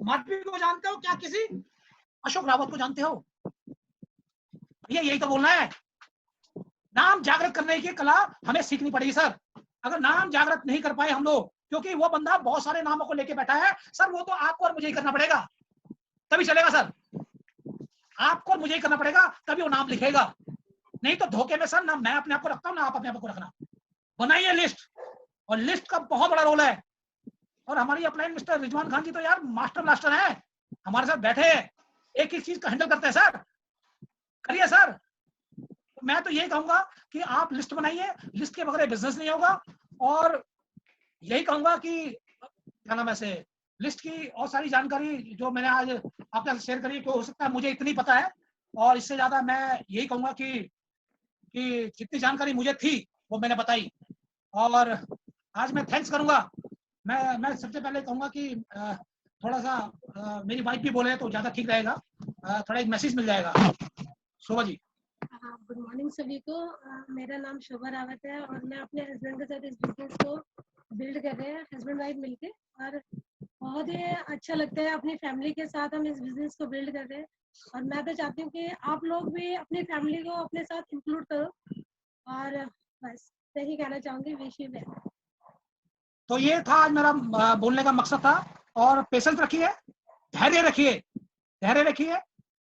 Speaker 1: माधवी को जानते हो? क्या किसी अशोक रावत को जानते हो? भैया यही तो बोलना है। नाम जागृत करने की कला हमें सीखनी पड़ेगी सर। अगर नाम जागृत नहीं कर पाए हम लोग, क्योंकि वो बंदा बहुत सारे नामों को लेके बैठा है सर, वो तो आपको और मुझे ही करना पड़ेगा, तभी चलेगा सर। आपको और मुझे ही करना पड़ेगा, तभी वो नाम लिखेगा। नहीं तो धोखे में सर, ना मैं अपने आप को रखता हूँ, ना आप अपने आप को रखना। बनाइए लिस्ट, और लिस्ट का बहुत बड़ा रोल है। और हमारी अपलाइन मिस्टर रिजवान खान जी तो यार मास्टर ब्लास्टर है, हमारे साथ बैठे हैं, एक एक चीज का हैंडल करते हैं सर। करिए सर। मैं तो यही कहूंगा कि आप लिस्ट बनाइए, लिस्ट के बगैर बिजनेस नहीं होगा। और यही कहूंगा कि क्या नाम है, लिस्ट की और सारी जानकारी जो मैंने आज आपके साथ शेयर करी, तो हो सकता है मुझे इतनी पता है, और इससे ज्यादा मैं यही कहूंगा कि जितनी जानकारी मुझे थी वो मैंने बताई। और आज मैं थैंक्स करूंगा। मैं सबसे पहले कहूंगा कि थोड़ा सा मेरी वाइफ भी बोले तो ज्यादा ठीक रहेगा, थोड़ा एक मैसेज मिल जाएगा। शोभा जी।
Speaker 3: गुड मॉर्निंग सभी को। मेरा नाम शोभा रावत है और मैं अपने हस्बैंड के साथ इस बिजनेस को बिल्ड कर रहे हैं, हस्बैंड वाइफ मिलके। और बहुत ही अच्छा लगता है, अपनी फैमिली के साथ हम इस बिजनेस को बिल्ड कर रहे हैं। और मैं तो चाहती हूँ कि आप लोग भी अपनी फैमिली को अपने साथ इंक्लूड करो। और बस यही कहना चाहूँगी, विश यू वेल।
Speaker 1: तो ये था आज मेरा बोलने का मकसद था। और पेशेंस रखिए, धैर्य रखिए, धैर्य रखिए,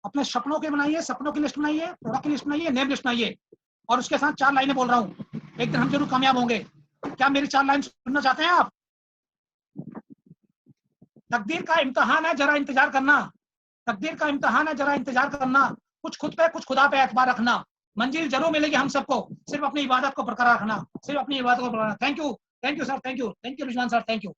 Speaker 1: अपने सपनों के बनाइए, सपनों की लिस्ट बनाइए, प्रोडक्ट की लिस्ट बनाइए, नेम लिस्ट बनाइए। और उसके साथ 4 लाइनें बोल रहा हूँ, एक दिन हम जरूर कामयाब होंगे। क्या मेरी 4 लाइन सुनना चाहते हैं आप? तकदीर का इम्तिहान है, जरा इंतजार करना। तकदीर का इम्तिहान है, जरा इंतजार करना। कुछ खुद पे, कुछ खुदा पे एतबार रखना। मंजिल जरूर मिलेगी हम सबको, सिर्फ अपनी इबादत को बरकरार रखना, सिर्फ अपनी इबादत को बरकरार। Thank you sir, thank you Rizwan sir, thank you.